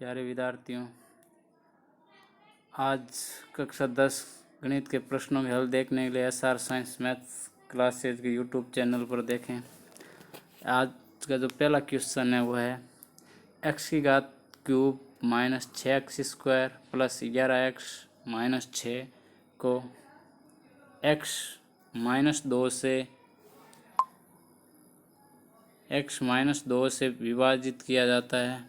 प्यारे विद्यार्थियों, आज कक्षा 10 गणित के प्रश्नों के हल देखने के लिए SR साइंस मैथ्स क्लासेज के यूट्यूब चैनल पर देखें। आज का जो पहला क्वेश्चन है वो है x की घात cube minus 6x² plus 11x minus 6 को x माइनस 2 से विभाजित किया जाता है।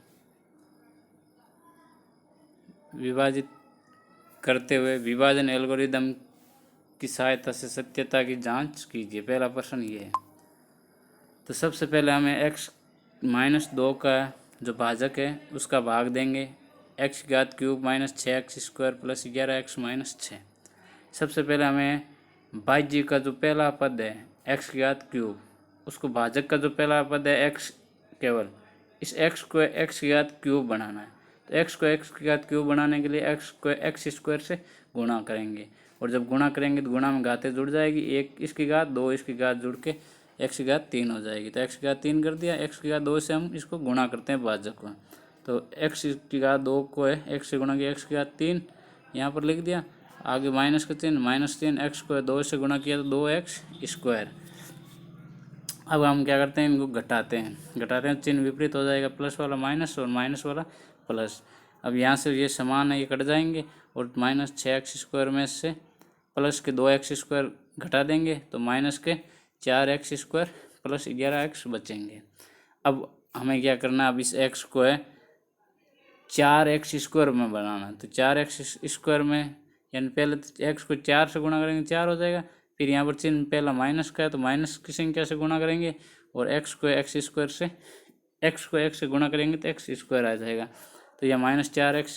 विभाजित करते हुए विभाजन एल्गोरिदम की सहायता से सत्यता की जांच कीजिए। पहला प्रश्न ये है। तो सबसे पहले हमें x माइनस 2 का जो भाजक है उसका भाग देंगे। x की घात cube minus 6x² plus 11x minus 6। सबसे पहले हमें भाज्य का जो पहला पद है x की घात क्यूब, उसको भाजक का जो पहला पद है x, केवल इस x को x की घात क्यूब बनाना है। तो x को x की घात क्यूब बनाने के लिए x को x² से गुणा करेंगे, और जब गुणा करेंगे तो गुणा में घातें जुड़ जाएगी। एक इसकी घात 2 इसकी घात जुड़ के x की घात 3 हो जाएगी। तो x की घात 3 कर दिया, x की घात 2 से हम इसको गुणा करते हैं भाजक को। तो x की घात 2 को है x से गुणा किया, x की घात 3 यहाँ पर लिख दिया। आगे माइनस का चिन्ह, -3 x को 2 से गुणा किया तो 2x²। अब हम क्या करते हैं, इनको घटाते हैं, चिन्ह विपरीत हो जाएगा, प्लस वाला माइनस और माइनस वाला प्लस। अब यहाँ से ये समान है, ये कट जाएंगे और माइनस 6x² में से प्लस के 2x² घटा देंगे तो माइनस के 4x² प्लस 11x बचेंगे। अब हमें क्या करना है, अब इस x को है 4x² में बनाना। तो 4x² में यानी पहले x को 4 से गुणा करेंगे 4 हो जाएगा, फिर यहाँ पर चिन्ह पहला माइनस का है तो माइनस की संख्या से गुणा करेंगे, और x को x से गुणा करेंगे तो x² आ जाएगा। तो यह -4x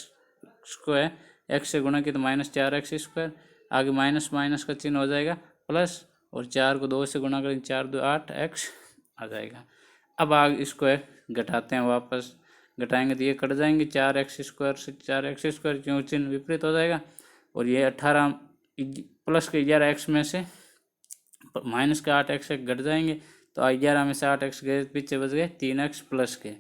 को है x से गुणा किया तो -4x²। आगे माइनस माइनस का चिन्ह हो जाएगा प्लस, और 4 को 2 से गुणा करेंगे 4 2 8x आ जाएगा। अब आगे इसको घटाते हैं, वापस घटाएंगे तो ये कट जाएंगे, 4x² से 4x² क्यों चिन्ह विपरीत हो जाएगा, और ये 18 प्लस के 11x में से माइनस के 8x घट जाएंगे। तो 11 में से 8x गए, पीछे बच गए 3x प्लस के।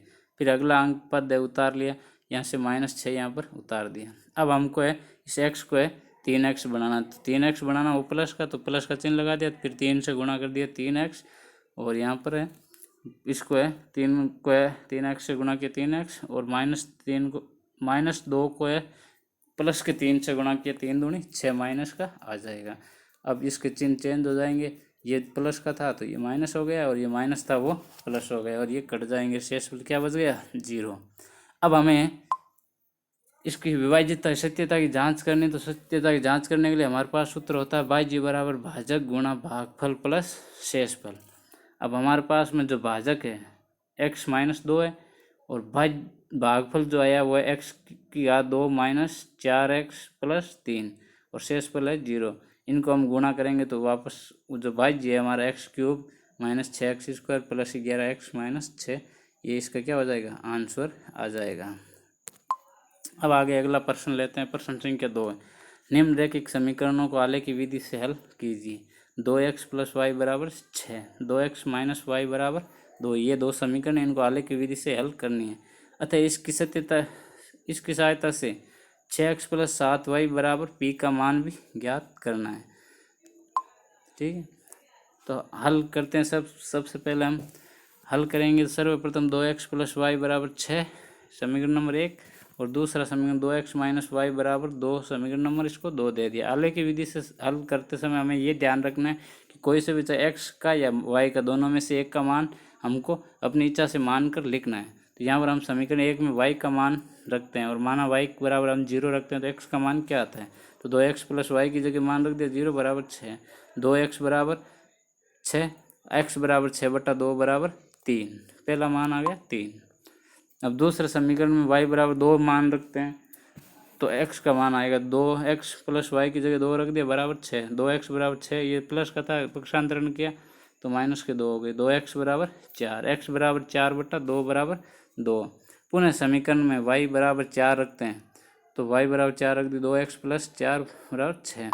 फिर अगला अंक पद है उतार लिया, यहाँ से -6 यहाँ पर उतार दिया। अब हमको है इस x को है 3x बनाना। तो 3x बनाना वो प्लस का, तो प्लस का चिन्ह लगा दिया, फिर 3 से गुणा कर दिया 3x, और यहाँ पर है इसको है 3x से गुणा किया 3x, और -2 को है प्लस के 3 से गुणा किया 3 दूनी 6 माइनस का आ जाएगा। अब इसके चिन्ह चेंज हो जाएंगे, ये प्लस का था तो ये माइनस हो गया, और ये माइनस था वो प्लस हो गया, और ये कट जाएंगे, शेष क्या बच गया 0। अब हमें इसकी विभाज्यता सत्यता की जांच करनी। तो सत्यता की जांच करने के लिए हमारे पास सूत्र होता है भाज्य बराबर भाजक गुणा भागफल प्लस शेषफल। अब हमारे पास में जो भाजक है x -2 है, और भागफल जो आया वो है x की घात 2 माइनस 4x प्लस 3, और शेषफल है 0। इनको हम गुणा करेंगे तो वापस जो भाज्य है हमारा x³ minus 6x² plus 11x minus 6, ये इसका क्या हो जाएगा, आंसर आ जाएगा। अब आगे अगला प्रश्न लेते हैं। प्रश्न संख्या 2 है। निम्नलिखित समीकरणों को आलेख की विधि से हल कीजिए। 2x + y बराबर 6, 2x - y बराबर 2, ये दो समीकरण इनको आलेख की विधि से हल करनी है। अतः इसकी सहायता से 6x + 7y बराबर p का मान भी ज्ञात करना है। ठीक है, तो हल करते हैं। सबसे पहले हम हल करेंगे। सर्वप्रथम 2x + y बराबर 6 समीकरण नंबर 1, और दूसरा समीकरण 2x - y बराबर 2 समीकरण नंबर इसको 2 दे दिया। आलेख की विधि से हल करते समय हमें ये ध्यान रखना है कि कोई से भी चाहे x का या y का दोनों में से एक का मान हमको अपनी इच्छा से मान कर लिखना है। तो यहाँ पर हम समीकरण 1 में y का मान रखते हैं, और माना y के बराबर हम 0 रखते हैं, तो x का मान क्या आता है, तो 2x + y की जगह मान रख दिया 0 बराबर 6, 2x बराबर 6, x बराबर 6/2 बराबर 3, पहला मान आ गया 3। अब दूसरे समीकरण में y बराबर 2 मान रखते हैं, तो x का मान आएगा 2x + y की जगह 2 रख दिया बराबर 6, 2x बराबर 6, ये प्लस का था पक्षांतरण किया तो माइनस के 2 हो गए, 2x बराबर 4, x बराबर 4/2 बराबर 2। पुनः समीकरण में y बराबर 4 रखते हैं, तो y बराबर 4 रख दी, 2x + 4 बराबर 6।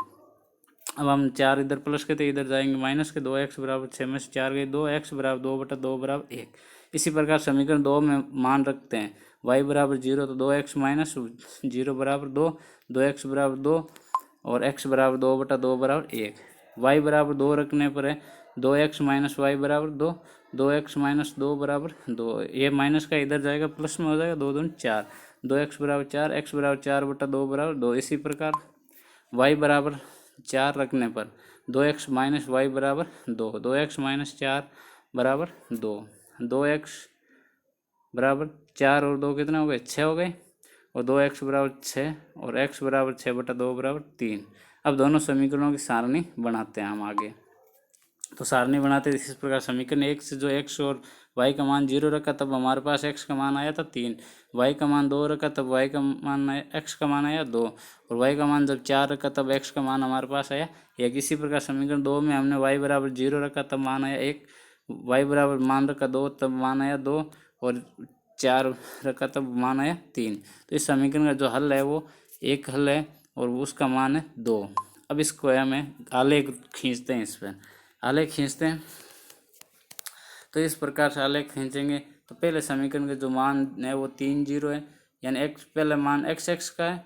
अब हम 4 इधर प्लस के थे, इधर जाएंगे माइनस के, 2x बराबर 6 में से 4 गए, 2x बराबर 2/2 बराबर 1। इसी प्रकार समीकरण 2 में मान रखते हैं y बराबर 0 तो 2x माइनस 0 बराबर 2, 2x बराबर 2 और x बराबर 2/2 बराबर 1। y बराबर 2 रखने पर है 2x माइनस वाई बराबर 2, 2x माइनस 2 बराबर 2। ये माइनस का इधर जाएगा प्लस में हो जाएगा, 2 दूनी 4, 2x बराबर 4, x बराबर 4/2 बराबर 2। इसी प्रकार y बराबर 4 रखने पर 2x माइनस वाई बराबर 2, 2x माइनस 4 बराबर 2, 2x बराबर 4 और 2 कितने हो गए, 6 हो गए, और 2x बराबर 6 और x बराबर 6/2 बराबर 3। अब दोनों समीकरणों की सारणी बनाते हैं हम आगे। तो सारणी बनाते इस प्रकार समीकरण 1 से जो x और y का मान 0 रखा तब हमारे पास x का मान आया था 3, y का मान 2 रखा तब y का मान आया, x का मान आया 2, और y का मान जब 4 रखा तब x का मान हमारे पास आया 1। इसी प्रकार समीकरण 2 में हमने y बराबर 0 रखा तब मान आया 1, y बराबर मान रखा 2 तब मान आया 2, और 4 रखा तब मान आया 3। तो इस समीकरण का जो हल है वो एक हल है और उसका मान है 2। अब इसको हमें आलेख खींचते हैं, इस पर आलेख खींचते हैं। तो इस प्रकार से आलेख खींचेंगे तो पहले समीकरण के जो मान है वो 3 0 है, यानी x पहले मान x का है,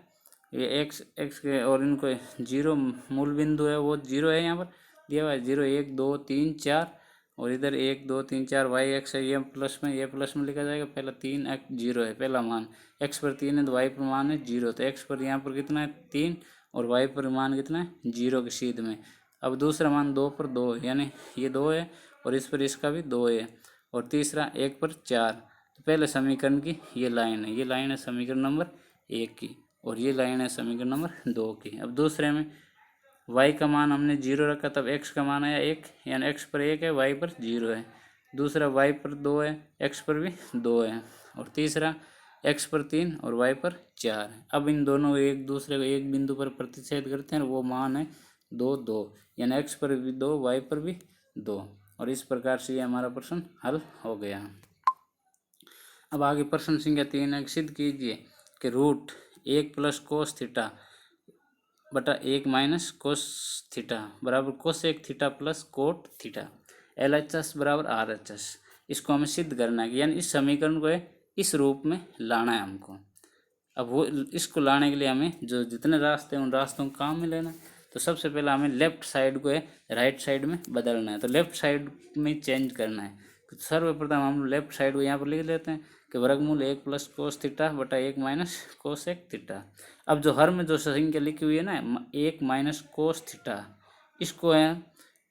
ये x के और इनको 0 मूल बिंदु है वो 0 है, यहाँ पर दिया हुआ है 0 1 2 3 4, और इधर 1 2 3 4 y x है, ये प्लस में लिखा जाएगा। पहला 3 x 0 है, पहला मान x पर 3 है तो y पर मान है 0, तो x पर यहाँ पर कितना है 3 और y पर मान कितना है 0 के सीध में। अब दूसरा मान 2 पर 2, यानी ये 2 है और इस पर इसका भी 2 है, और तीसरा 1 पर 4। तो पहले समीकरण की ये लाइन है, ये लाइन है समीकरण नंबर 1 की, और ये लाइन है समीकरण नंबर 2 की। अब दूसरे में y का मान हमने 0 रखा तब x का मान आया 1, यानी x पर 1 है y पर 0 है। दूसरा y पर 2 है, x पर भी 2 है, और तीसरा x पर 3 और y पर 4 है। अब इन दोनों एक दूसरे को एक बिंदु पर प्रतिच्छेद करते हैं, वो मान है 2 2, यानी x पर भी 2 y पर भी 2, और इस प्रकार से ये हमारा प्रश्न हल हो गया। अब आगे प्रश्न संख्या 3 सिद्ध कीजिए कि रूट 1 प्लस कोस थीटा बटा 1 माइनस कोस थीटा बराबर cosec theta plus cot theta LHS बराबर RHS। इसको हमें सिद्ध करना है, यानी इस समीकरण को इस रूप में लाना है हमको। अब वो इसको लाने के लिए हमें जो जितने रास्ते हैं उन रास्तों को काम में लेना है। तो सबसे पहले हमें लेफ्ट साइड को राइट साइड में बदलना है, तो लेफ्ट साइड में चेंज करना है। तो सर्वप्रथम हम लेफ्ट साइड को यहाँ पर लिख लेते हैं कि वर्गमूल 1 प्लस कोस थीटा बटा 1 माइनस कोसेक थीटा। अब जो हर में जो संख्या लिखी हुई है ना 1 माइनस कोस थीटा, इसको है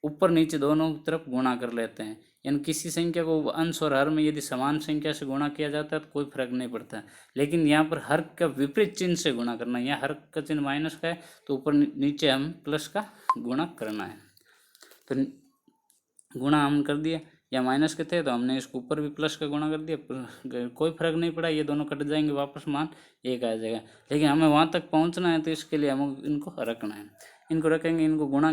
ऊपर नीचे दोनों तरफ गुणा कर लेते हैं, यानी किसी संख्या को अंश और हर में यदि समान संख्या से गुणा किया जाता है तो कोई फर्क नहीं पड़ता, लेकिन यहाँ पर हर का विपरीत चिन्ह से गुणा करना है। यहाँ हर का चिन्ह माइनस का है तो ऊपर नीचे हम प्लस का गुणा करना है। तो गुणा हम कर दिया, या माइनस के थे तो हमने इसको ऊपर भी प्लस का गुणा कर दिया, कोई फर्क नहीं पड़ा, ये दोनों कट जाएंगे, वापस मान 1 आ जाएगा। लेकिन हमें वहाँ तक पहुँचना है तो इसके लिए हमें इनको रखना है, इनको रखेंगे, इनको गुणा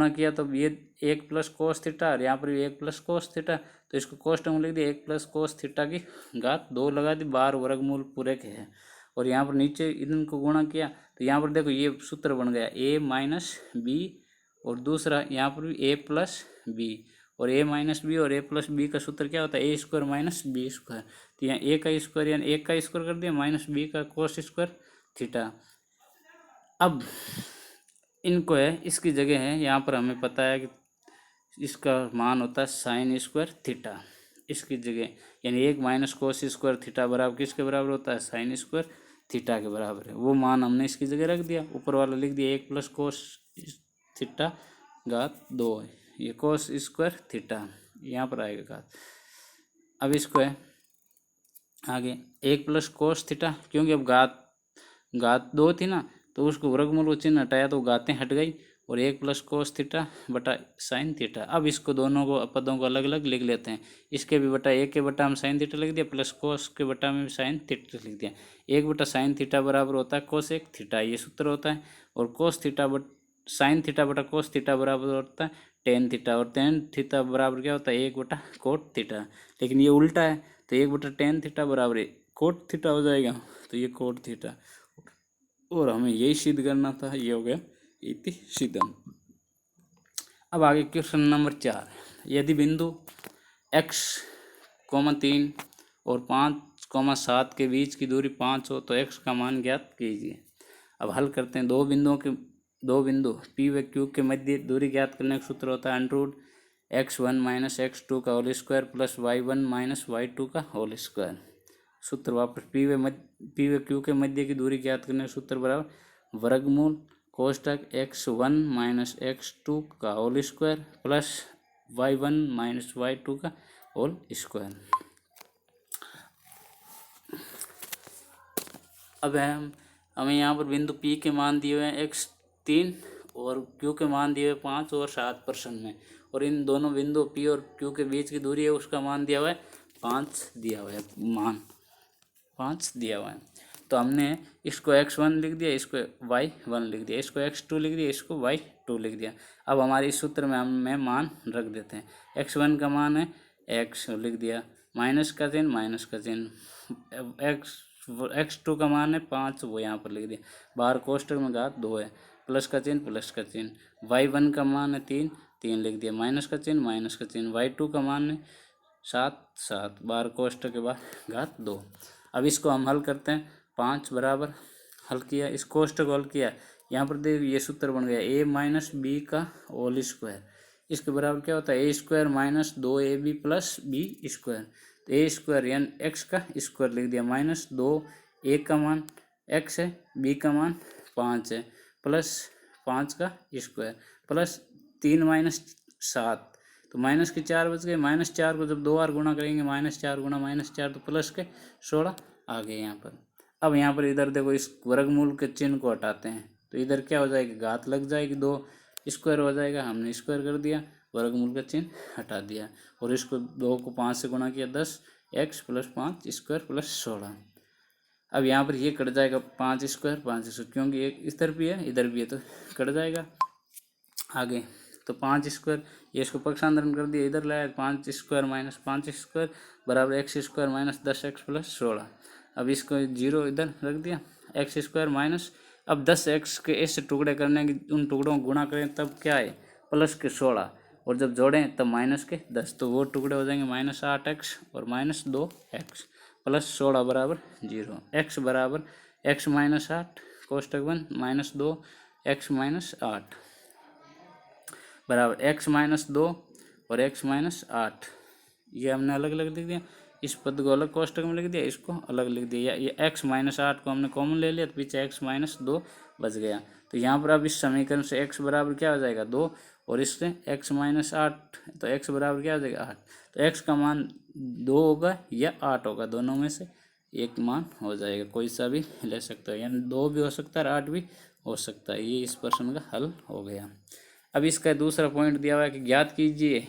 किया तो ये 1 प्लस कोस थीटा, और यहाँ पर भी 1 प्लस कोस थीटा, तो इसको कोष्टक में लिख दिया 1 प्लस कोस थीटा की घात 2 लगा दी, 12 वर्गमूल पूरे के हैं। और यहाँ पर नीचे इनको गुणा किया तो यहाँ पर देखो ये सूत्र बन गया a माइनस बी, और दूसरा यहाँ पर भी a प्लस बी, और a माइनस बी और a प्लस बी का सूत्र क्या होता है a square minus B square. तो यहाँ a का स्क्वायर यानी 1 का स्क्वायर कर दिया माइनस b का कोस स्क्वायर थीटा। अब इनको इसकी जगह है, यहाँ पर हमें पता है कि इसका मान होता है साइन स्क्वायर थीटा, इसकी जगह यानी 1 माइनस कोस स्क्वायर थीटा बराबर किसके बराबर होता है, साइन स्क्वायर थीटा के बराबर है। वो मान हमने इसकी जगह रख दिया, ऊपर वाला लिख दिया 1 प्लस कोस थीटा घात 2, ये कोस स्क्वायर थीटा यहाँ पर आएगा घात। अब इसको आगे 1 प्लस कोस थीटा, क्योंकि अब घात 2 थी ना, तो उसको वर्गमूल को चिन्ह हटाया तो घातें हट गई, और 1 प्लस कोस थीटा बटा साइन थीटा। अब इसको दोनों को पदों को अलग अलग लिख लेते हैं, इसके भी बटा 1 के बटा हम साइन थीटा लिख दिया, प्लस कोस के बटा में भी साइन थीटा लिख दिया। 1 बटा साइन थीटा बराबर होता है कोस 1 थीटा, ये सूत्र होता है, और कोस थीटा साइन थीटा बटा कोस थीटा बराबर होता है टेन थीटा, और टेन थीटा बराबर क्या होता है 1 बटा कोट थीटा। लेकिन ये उल्टा है, तो 1 बटा टेन थीटा बराबर कोट थीटा हो जाएगा, तो ये कोट थीटा, और हमें यही सिद्ध करना था, ये हो गया इति सिद्धम। अब आगे क्वेश्चन नंबर 4, यदि बिंदु x 5,3 और 5,7 के बीच की दूरी 5 हो तो x का मान ज्ञात कीजिए। अब हल करते हैं। दो बिंदु P व Q के मध्य दूरी ज्ञात करने का सूत्र होता है √x1 माइनस x2 का whole square plus y1 minus y2 का होल स्क्वायर। सूत्र वापस P व Q के मध्य की दूरी ज्ञात करने का सूत्र बराबर वर्गमूल कोष्टक x1 माइनस x2 का whole square plus y1 minus y2 का होल स्क्वायर। अब हमें यहाँ पर बिंदु P के मान दिए हुए हैं x3 और Q के मान दिए हुए 5 और 7% में, और इन दोनों बिंदु P और Q के बीच की दूरी है उसका मान दिया हुआ है 5 दिया हुआ है, मान 5 दिया हुआ है। तो हमने इसको x1 लिख दिया, इसको y1 लिख दिया, इसको x2 लिख दिया, इसको y2 लिख दिया। अब हमारे इस सूत्र में हमें मान रख देते हैं। x1 का मान है x लिख दिया, माइनस का चिन्ह माइनस का चिन्ह, x2 का मान है 5 वो यहाँ पर लिख दिया, बाहर कोष्टक में घात 2 है, प्लस का चिन्ह प्लस का चिन्ह, y1 का मान है 3 लिख दिया, माइनस का चिन्ह माइनस का चिन्ह, y2 का मान है 7 बाहर कोष्टक के बाद घात 2। अब इसको हम हल करते हैं। 5 बराबर हल किया, इस कोष्टक को हल किया, यहाँ पर देखिए ये सूत्र बन गया a माइनस बी का होल स्क्वायर। इसके बराबर क्या होता है a square minus 2ab plus B square. तो a स्क्वायर यानी x का स्क्वायर लिख दिया, माइनस 2a का मान x है, b का मान 5 है, प्लस 5 का स्क्वायर, प्लस 3 माइनस 7 तो माइनस के 4 बच गए। -4 को जब 2 बार गुणा करेंगे -4 गुणा -4 तो प्लस के 16 आ गए यहाँ पर। अब यहाँ पर इधर देखो इस वर्गमूल के चिन्ह को हटाते हैं तो इधर क्या हो जाएगी, घात लग जाएगी, 2 स्क्वायर हो जाएगा, हमने स्क्वायर कर दिया, वर्गमूल का चिन्ह हटा दिया, और इसको 2 को 5 से गुणा किया, 10x प्लस 5 स्क्वायर प्लस 16। अब यहाँ पर ये कट जाएगा 5 स्क्वायर 5 स्क्वायर, क्योंकि एक इस तरफ भी है इधर भी है तो कट जाएगा। आगे तो 5 स्क्वायर, ये इसको पक्षांतरण कर दिया, इधर लाया 5 स्क्वायर माइनस 5 स्क्वायर बराबर x square minus 10x plus 16। अब इसको 0 इधर रख दिया, x स्क्वायर माइनस, अब 10x के ऐसे टुकड़े करने की, उन टुकड़ों को गुणा करें तब क्या है प्लस के 16, और जब जोड़ें तब माइनस के 10, तो वो टुकड़े हो जाएंगे -8x और -2x प्लस 16 बराबर 0। x बराबर x माइनस 8 कोष्टक बंद -2x माइनस 8 बराबर x माइनस 2 और x माइनस 8, ये हमने अलग अलग लिख दिया, इस पद को अलग कोष्टक में लिख दिया, इसको अलग लिख दिया। ये x माइनस 8 को हमने कॉमन ले लिया तो पीछे x माइनस 2 बच गया। तो यहाँ पर अब इस समीकरण से x बराबर क्या हो जाएगा 2, और इससे x माइनस 8 तो x बराबर क्या हो जाएगा 8। तो x का मान 2 होगा या 8 होगा, दोनों में से एक मान हो जाएगा, कोई सा भी ले सकता है, यानी 2 भी हो सकता है और 8 भी हो सकता है। ये इस प्रश्न का हल हो गया। अब इसका दूसरा पॉइंट दिया हुआ है कि ज्ञात कीजिए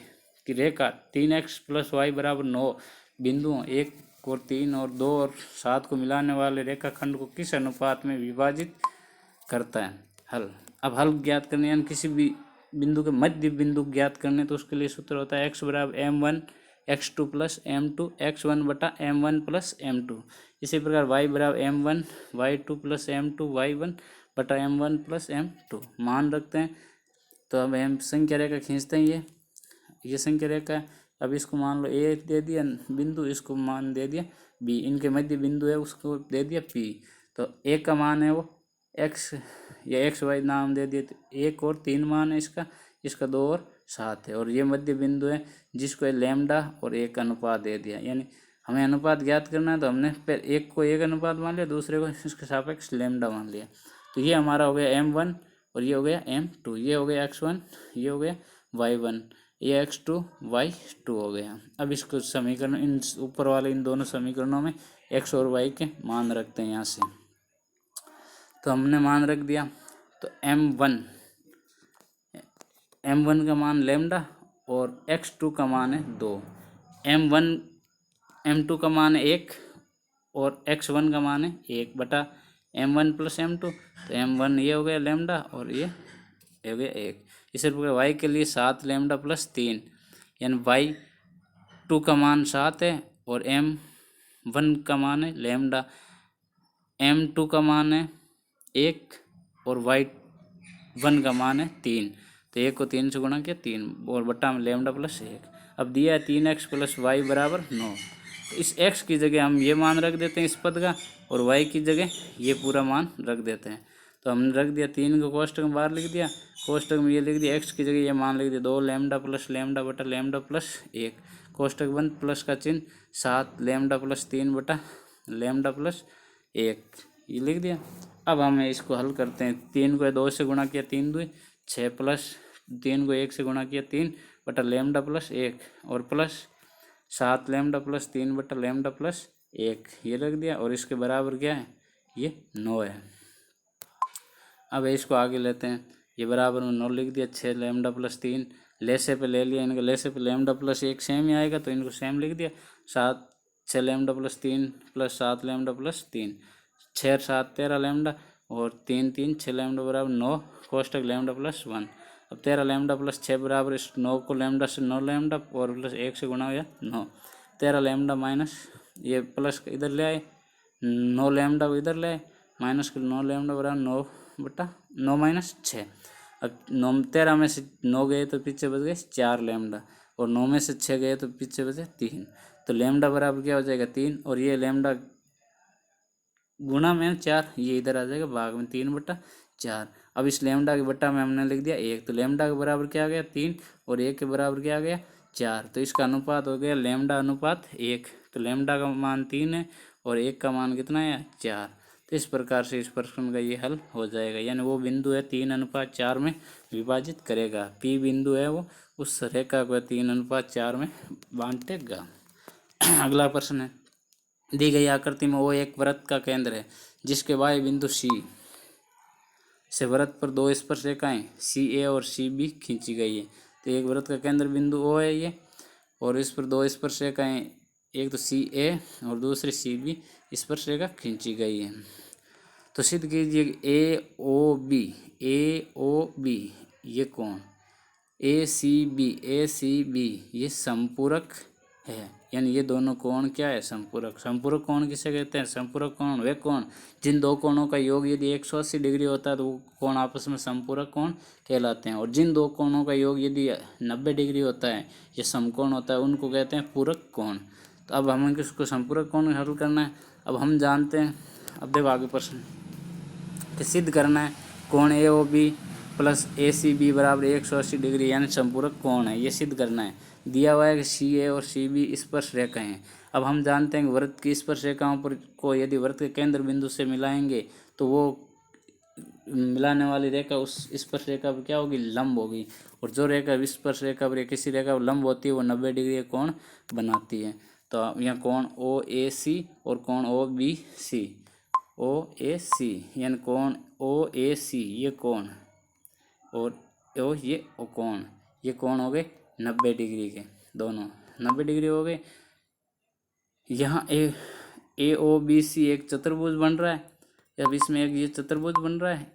कि रेखा 3x प्लस वाई बराबर 9 बिंदुओं 1 और 3 और 2 और 7 को मिलाने वाले रेखाखंड को किस अनुपात में विभाजित करता है। हल, अब हल ज्ञात करने यानी किसी भी बिंदु के मध्य बिंदु ज्ञात करने तो उसके लिए सूत्र होता है x बराबर m1 x2 plus m2 x1 बटा m1 प्लस m2। इसी प्रकार y बराबर m1 y2 plus m2 y1 बटा m1 प्लस m2 मान रखते हैं। तो अब हम संख्या रेखा खींचते हैं, ये संख्या रेखा है। अब इसको मान लो ए दे दिया बिंदु, इसको मान दे दिया बी, इनके मध्य बिंदु है उसको दे दिया पी। तो एक का मान है वो एक्स या एक्स वाई नाम दे दिया, तो 1 और 3 मान है इसका 2 और 7 है, और ये मध्य बिंदु है जिसको लैम्डा और 1 अनुपात दे दिया। यानी हमें अनुपात ज्ञात करना है तो हमने फिर 1 को 1 अनुपात मान लिया, दूसरे को इसके सापेक्ष लैम्डा मान लिया। तो ये हमारा हो गया m1 और ये हो गया m2, ये हो गया x1, ये हो गया y1, ये x2 y2 हो गया। अब इसको समीकरण इन ऊपर वाले इन दोनों समीकरणों में x और y के मान रखते हैं यहाँ से। तो हमने मान रख दिया, तो m1 का मान लैम्डा और x2 का मान है 2, m2 का मान है 1 और x1 का मान है 1 बटा m1 प्लस m2। तो m1 ये हो गया लैम्डा और ये हो गया 1। इसी प्रकार y के लिए 7 लैम्डा प्लस 3 यानी y2 का मान 7 है और m1 का मान है लैम्डा, m2 का मान है 1 और y1 का मान है 3। तो 1 को 3 से गुणा किया 3 और बट्टा में लैम्डा प्लस 1। अब दिया है 3x प्लस वाई बराबर 9। इस x की जगह हम ये मान रख देते हैं इस पद का, और y की जगह ये पूरा मान रख देते हैं। तो हमने रख दिया 3 को कोष्टक में बाहर लिख दिया, कोष्टक में ये लिख दिया, x की जगह ये मान लिख दिया 2 लैम्डा प्लस लैम्डा बटा लैम्डा प्लस 1, कोष्टक बंद, प्लस का चिन्ह, 7 लैम्डा प्लस 3 बटा लैम्डा प्लस 1, ये लिख दिया। अब हमें इसको हल करते हैं। 3 को 2 से गुणा किया 3 2 6 प्लस 3 को 1 से गुणा किया 3 बटा लैम्डा प्लस 1 और प्लस 7 लैम्डा प्लस 3 बटा लैम्डा प्लस 1, ये रख दिया। और इसके बराबर क्या है, ये 9 है। अब इसको आगे लेते हैं, ये बराबर में 9 लिख दिया, 6 लैम्डा प्लस 3 लेसे पे ले लिया, इनका लेसे पे लैम्डा प्लस 1 सेम ही आएगा तो इनको सेम लिख दिया। 7 6 lambda plus 3 plus 7 lambda plus 3, 6 7 13 lambda और 3 3 6 लैम्डा बराबर 9 कोष्टक लैम्डा प्लस 1। अब 13 लैम्डा प्लस 6 बराबर इस 9 को लैम्डा से 9 लैम्डा और प्लस 1 से गुणा हो गया 9, 13 लैम्डा माइनस ये प्लस इधर ले आए, 9 लैम्डा को इधर ले आए, माइनस के 9 लैम्डा बराबर 9 बटा 9 माइनस 6। अब 9 13 में से 9 गए तो पीछे बच गए 4 लैम्डा और 9 में से 6 गए तो पीछे बचे 3, तो लैम्डा बराबर क्या हो जाएगा 3 और ये लैम्डा गुणा में 4, ये इधर आ जाएगा भाग में 3 बटा 4। अब इस लैम्डा के बट्टा में हमने लिख दिया 1, तो लैम्डा के बराबर क्या आ गया 3 और 1 के बराबर क्या आ गया 4, तो इसका अनुपात हो गया लैम्डा अनुपात 1। तो लैम्डा का मान 3 है और 1 का मान कितना है 4। तो इस प्रकार से इस प्रश्न का ये हल हो जाएगा, यानी वो बिंदु है 3:4 में विभाजित करेगा, पी बिंदु है वो उस रेखा को 3:4 में बांटेगा। अगला प्रश्न है, दी गई आकृति में वो एक वृत्त का केंद्र है जिसके वाई बिंदु सी से वृत्त पर 2 स्पर्श रेखाएं सी ए और सी बी खींची गई है। तो एक वृत्त का केंद्र बिंदु ओ है ये, और इस पर 2 स्पर्श रेखाएं, एक तो सी ए और दूसरी सी बी स्पर्श रेखा खींची गई है। तो सिद्ध कीजिए ए ओ बी ये कोण ए सी बी ये संपूरक है, यानी ये दोनों कोण क्या है संपूरक। संपूरक कोण किसे कहते हैं, संपूरक कोण वे कोण जिन दो कोणों का योग यदि 180 डिग्री होता है तो वो कोण आपस में संपूरक कोण कहलाते हैं, और जिन दो कोणों का योग यदि 90 डिग्री होता है ये समकोण होता है उनको कहते हैं पूरक कोण। तो अब हमें किसको संपूरक कोण हल करना है। अब हम जानते हैं, अब देखो आगे प्रश्न कि सिद्ध करना है कोण ए ओ बी प्लस ए सी बी बराबर 180 डिग्री यानी संपूरक कोण है, ये सिद्ध करना है। दिया हुआ है कि सी ए और सी बी स्पर्श रेखाएं हैं। अब हम जानते हैं कि वृत्त की स्पर्श रेखाओं पर को यदि वृत्त के केंद्र बिंदु से मिलाएंगे तो वो मिलाने वाली रेखा उस स्पर्श रेखा पर क्या होगी लंब होगी, और जो रेखा स्पर्श रेखा पर किसी रेखा पर लंब होती है वो 90 डिग्री कोण बनाती है। तो यहाँ कोण ओ ए सी और कोण ओ बी सी, ओ ए सी यानी कोण ओ ए सी ये कोण और ओ ये ओ कोण, ये कोण हो गए 90 डिग्री के, दोनों 90 डिग्री हो गए। यहाँ ए ओ बी सी एक चतुर्भुज बन रहा है, अब इसमें एक ये चतुर्भुज बन रहा है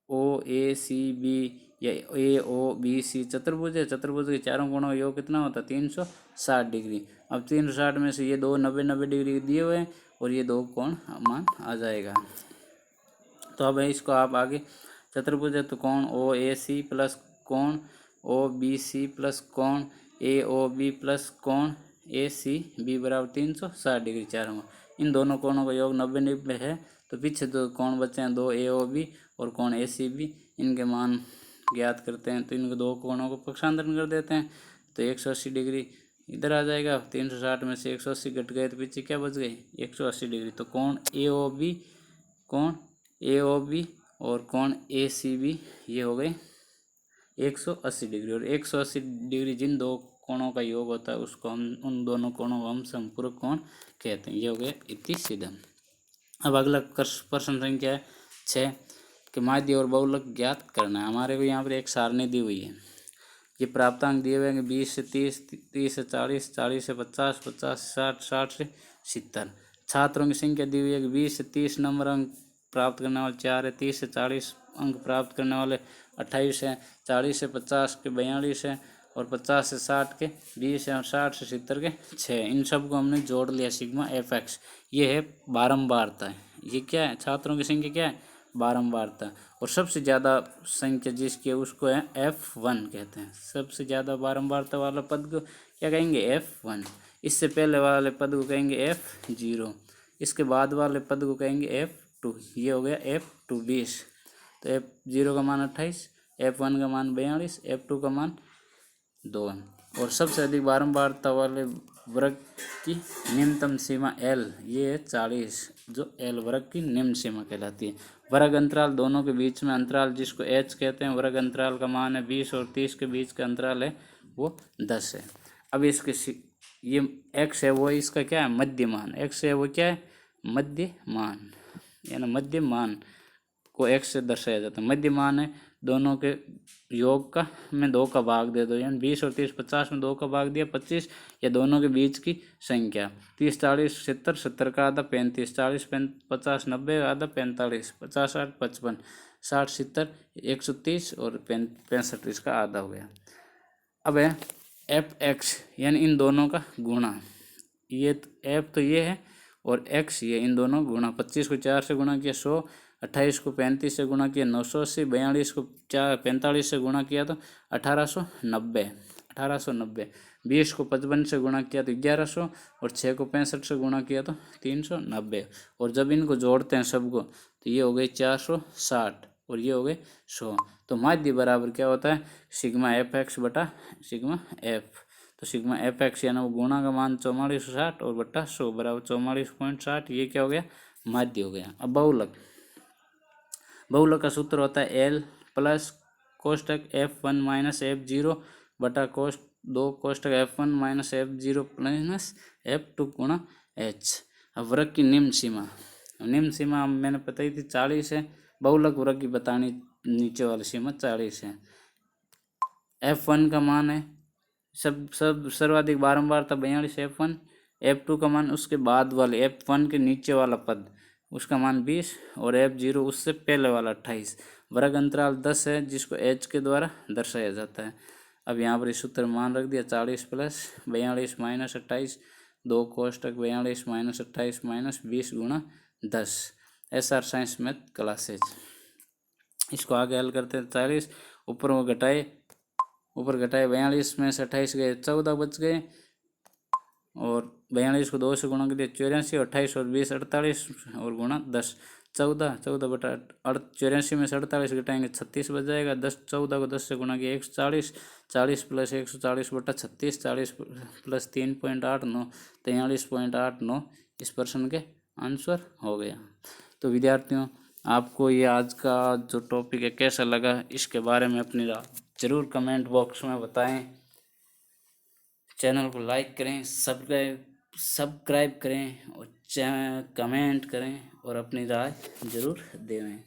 ओ ए सी बी या ए ओ बी सी चतुर्भुज है। चतुर्भुज के चारों कोणों का योग कितना होता है 360 डिग्री। अब 360 में से ये दो 90 डिग्री दिए हुए हैं और ये दो कोण मान आ जाएगा। तो अब इसको आप आगे चतुर्भुज है तो कोण ओ ए सी प्लस कोण ओ बी सी प्लस कोण ए ओ बी प्लस कोण ए सी बी बराबर 360 डिग्री चारों, इन दोनों कोणों का योग 90 है। तो पीछे दो कोण बचे हैं, दो ए ओ बी और कोण ए सी बी, इनके मान ज्ञात करते हैं। तो इनको दो कोणों को पक्षांतरण कर देते हैं तो 180 डिग्री इधर आ जाएगा। 360 में से 180 घट गए तो पीछे क्या बच गई 180 डिग्री। तो कोण ए ओ बी और कोण ए सी बी ये हो गए 180 डिग्री, और 180 डिग्री जिन दो कोणों का योग होता है उसको हम उन दोनों कोणों को हम संपूरक कोण कहते हैं। ये हो गया इति सिद्धम। अब अगला प्रश्न संख्या है 6 कि माध्य और बहुलक ज्ञात करना है। हमारे को यहाँ पर एक सारणी दी हुई है, ये प्राप्तांक दिए हुए हैं 20 से 30, 30 से 40, 40 से 50, 50 से 60, 60 से 70। छात्रों की संख्या दी हुई है कि 20 से 30 नंबर अंक प्राप्त करने वाले 4 है, 30 से 40 अंक प्राप्त करने वाले 28 हैं, 40 से 50 के 42 हैं और 50 से 60 के 20 हैं और 60 से 70 के 6। इन सब को हमने जोड़ लिया सिग्मा एफ एक्स, ये है बारंबारता है। ये क्या है छात्रों की संख्या क्या है बारंबारता, और सबसे ज़्यादा संख्या जिसकी है उसको है F1 कहते हैं। सबसे ज़्यादा बारंबारता वाला पद को क्या कहेंगे? F1। इससे पहले वाले पद को कहेंगे F0। इसके बाद वाले पद को कहेंगे F2। ये हो गया F2 20। तो F0 का मान 28, F1 का मान 42, F2 का मान 2। और सबसे अधिक बारंबारता वाले वर्ग की निम्नतम सीमा L, ये है 40, जो L वर्ग की निम्न सीमा कहलाती है। वर्ग अंतराल दोनों के बीच में अंतराल जिसको H कहते हैं, वर्ग अंतराल का मान है 20 और 30 के बीच का अंतराल है वो 10 है। अब इसके ये x है वो इसका क्या है? मध्य मान। x है वो क्या है? मध्य मान, यानी मध्य मान को x से दर्शाया जाता है। मध्य मान है दोनों के योग का में 2 का भाग दे दो, यानी 20 और 30, 50 में 2 का भाग दिया 25, या दोनों के बीच की संख्या। 30 40 70, 70 का आधा 35, 40 50 90 का आधा 45, 50 60 55, 60 70 130 और 65 इसका आधा हो गया। अब है Fx, यानी इन दोनों का गुणा। ये F तो ये है और x ये, इन दोनों गुणा। 25 को 4 से गुणा किया 100, 28 को 35 से गुणा किया 980, 42 को 45 से गुणा किया तो 1890, 20 को 55 से गुणा किया तो 1100, और 6 को 65 से गुणा किया तो 390। और जब इनको जोड़ते हैं सबको तो ये हो गई 460 और ये हो गए 100। तो माध्य बराबर क्या होता है? सिग्मा Fx बटा सिग्मा F। तो सिग्मा Fx यानी वो गुणा का मान 4460 और बट्टा 100 बराबर 44.60। ये क्या हो गया? माध्य हो गया। अब बहुलक, बहुलक का सूत्र होता है L plus कोष्टक F1 minus F0 बटा दो कोष्टक F1 minus F0 plus F2 गुणा H। अब वर्ग की निम्न सीमा, निम्न सीमा मैंने बताई थी 40 है। बहुलक वर्ग की बतानी, नीचे वाली सीमा 40 है। F1 का मान है सर्वाधिक बारंबारता 42 F1। F2 का मान उसके बाद वाले F1 के नीचे वाला पद उसका मान 20 और F0 उससे पहले वाला 28। वर्ग अंतराल 10 है जिसको H के द्वारा दर्शाया जाता है। अब यहाँ पर इस सूत्र मान रख दिया 40 प्लस 42 माइनस 28, 2 कोष्टक 42 माइनस 28 माइनस 20 गुणा 10। SR science math classes. इसको आगे हल करते हैं। 40 ऊपर वो घटाए, ऊपर घटाए 42 में से 28 गए 14 बच गए, और 42 को 2 से गुणा कर दिया 84, 28 और 20 48 और गुणा 10 14 बटा 84 में से 48 घटाएंगे 36 बच जाएगा। 14 को 10 से गुणा किया 140, 40 प्लस 140 बटा 36, 40 प्लस 3.89 43.89 इस प्रश्न के आंसर हो गया। तो विद्यार्थियों, आपको ये आज का जो टॉपिक है कैसा लगा, इसके बारे में अपनी राय ज़रूर कमेंट बॉक्स में बताएं। चैनल को लाइक करें, सब्सक्राइब करें और कमेंट करें और अपनी राय ज़रूर दें।